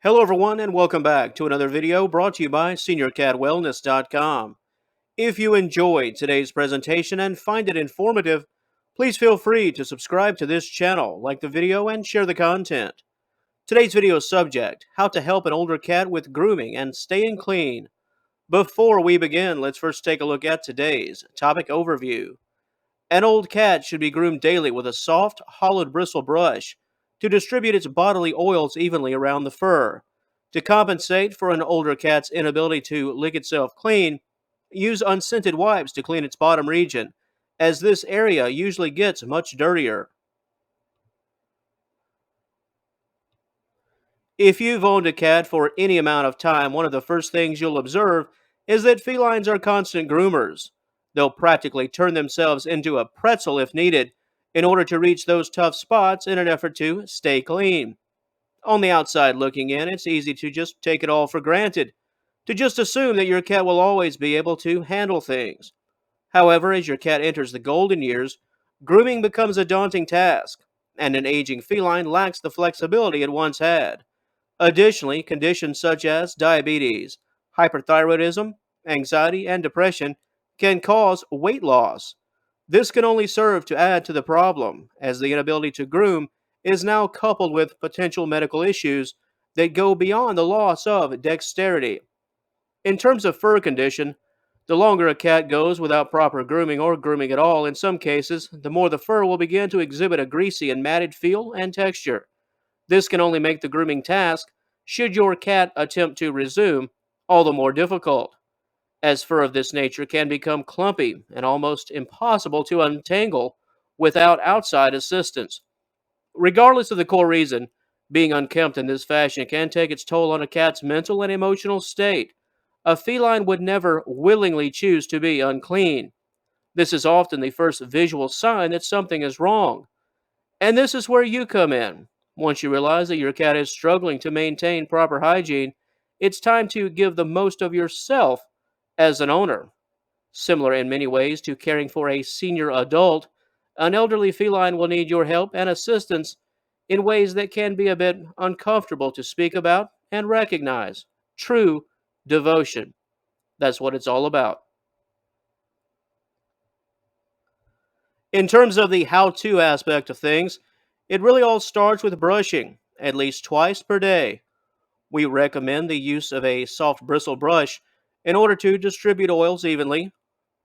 Hello everyone and welcome back to another video brought to you by SeniorCatWellness.com. If you enjoyed today's presentation and find it informative, please feel free to subscribe to this channel, like the video, and share the content. Today's video subject: how to help an older cat with grooming and staying clean. Before we begin, let's first take a look at today's topic overview. An old cat should be groomed daily with a soft, hollowed bristle brush to distribute its bodily oils evenly around the fur. To compensate for an older cat's inability to lick itself clean, use unscented wipes to clean its bottom region, as this area usually gets much dirtier. If you've owned a cat for any amount of time, one of the first things you'll observe is that felines are constant groomers. They'll practically turn themselves into a pretzel if needed in order to reach those tough spots in an effort to stay clean. On the outside looking in, it's easy to just take it all for granted, to just assume that your cat will always be able to handle things. However, as your cat enters the golden years, grooming becomes a daunting task, and an aging feline lacks the flexibility it once had. Additionally, conditions such as diabetes, hyperthyroidism, anxiety, and depression can cause weight loss. This can only serve to add to the problem, as the inability to groom is now coupled with potential medical issues that go beyond the loss of dexterity. In terms of fur condition, the longer a cat goes without proper grooming or grooming at all, in some cases, the more the fur will begin to exhibit a greasy and matted feel and texture. This can only make the grooming task, should your cat attempt to resume, all the more difficult, as fur of this nature can become clumpy and almost impossible to untangle without outside assistance. Regardless of the core reason, being unkempt in this fashion can take its toll on a cat's mental and emotional state. A feline would never willingly choose to be unclean. This is often the first visual sign that something is wrong. And this is where you come in. Once you realize that your cat is struggling to maintain proper hygiene, it's time to give the most of yourself as an owner. Similar in many ways to caring for a senior adult, an elderly feline will need your help and assistance in ways that can be a bit uncomfortable to speak about and recognize. True devotion. That's what it's all about. In terms of the how to aspect of things, it really all starts with brushing, at least twice per day. We recommend the use of a soft bristle brush in order to distribute oils evenly.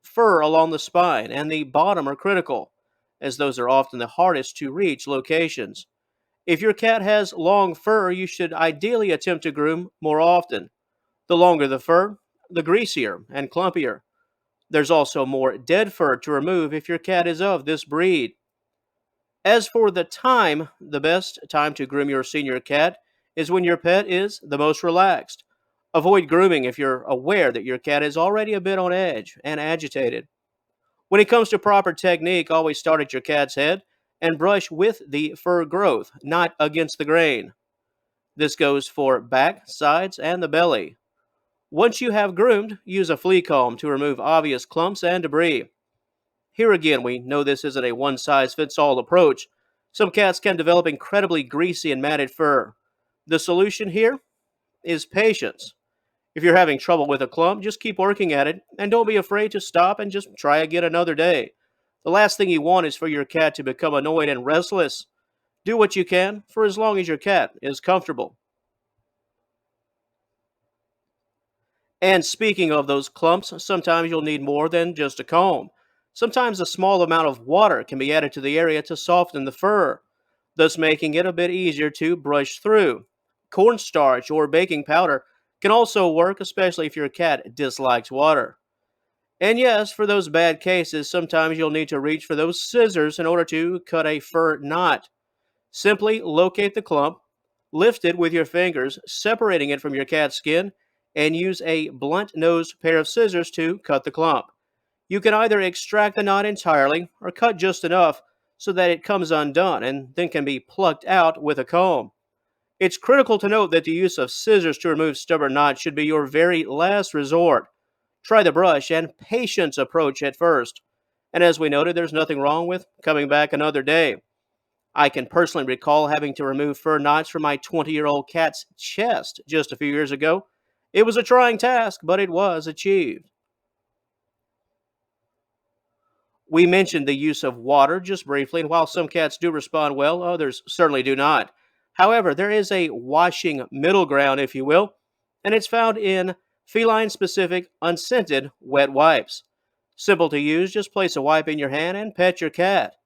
Fur along the spine and the bottom are critical, as those are often the hardest to reach locations. If your cat has long fur, you should ideally attempt to groom more often. The longer the fur, the greasier and clumpier. There's also more dead fur to remove if your cat is of this breed. As for the time, the best time to groom your senior cat is when your pet is the most relaxed. Avoid grooming if you're aware that your cat is already a bit on edge and agitated. When it comes to proper technique, always start at your cat's head and brush with the fur growth, not against the grain. This goes for back, sides, and the belly. Once you have groomed, use a flea comb to remove obvious clumps and debris. Here again, we know this isn't a one-size-fits-all approach. Some cats can develop incredibly greasy and matted fur. The solution here is patience. If you're having trouble with a clump, just keep working at it, and don't be afraid to stop and just try again another day. The last thing you want is for your cat to become annoyed and restless. Do what you can for as long as your cat is comfortable. And speaking of those clumps, sometimes you'll need more than just a comb. Sometimes a small amount of water can be added to the area to soften the fur, thus making it a bit easier to brush through. Cornstarch or baking powder can also work, especially if your cat dislikes water. And yes, for those bad cases, sometimes you'll need to reach for those scissors in order to cut a fur knot. Simply locate the clump, lift it with your fingers, separating it from your cat's skin, and use a blunt-nosed pair of scissors to cut the clump. You can either extract the knot entirely or cut just enough so that it comes undone and then can be plucked out with a comb. It's critical to note that the use of scissors to remove stubborn knots should be your very last resort. Try the brush and patience approach at first. And as we noted, there's nothing wrong with coming back another day. I can personally recall having to remove fur knots from my 20-year-old cat's chest just a few years ago. It was a trying task, but it was achieved. We mentioned the use of water just briefly, and while some cats do respond well, others certainly do not. However, there is a washing middle ground, if you will, and it's found in feline specific unscented wet wipes. Simple to use, just place a wipe in your hand and pet your cat.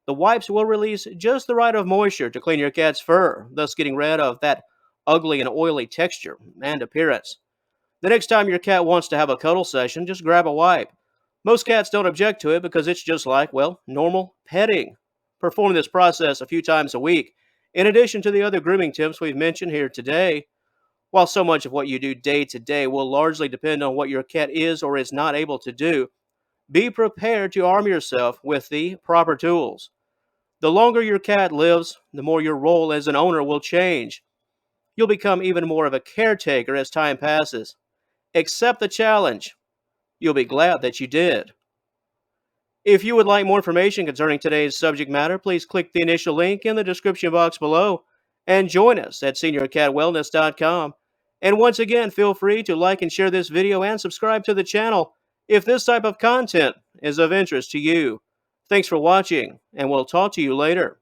The wipes will release just the right of moisture to clean your cat's fur, thus getting rid of that ugly and oily texture and appearance. The next time your cat wants to have a cuddle session, just grab a wipe. Most cats don't object to it because it's just like, well, normal petting. Perform this process a few times a week, in addition to the other grooming tips we've mentioned here today. While so much of what you do day to day will largely depend on what your cat is or is not able to do, be prepared to arm yourself with the proper tools. The longer your cat lives, the more your role as an owner will change. You'll become even more of a caretaker as time passes. Accept the challenge. You'll be glad that you did. If you would like more information concerning today's subject matter, please click the initial link in the description box below and join us at seniorcatwellness.com. And once again, feel free to like and share this video and subscribe to the channel if this type of content is of interest to you. Thanks for watching, and we'll talk to you later.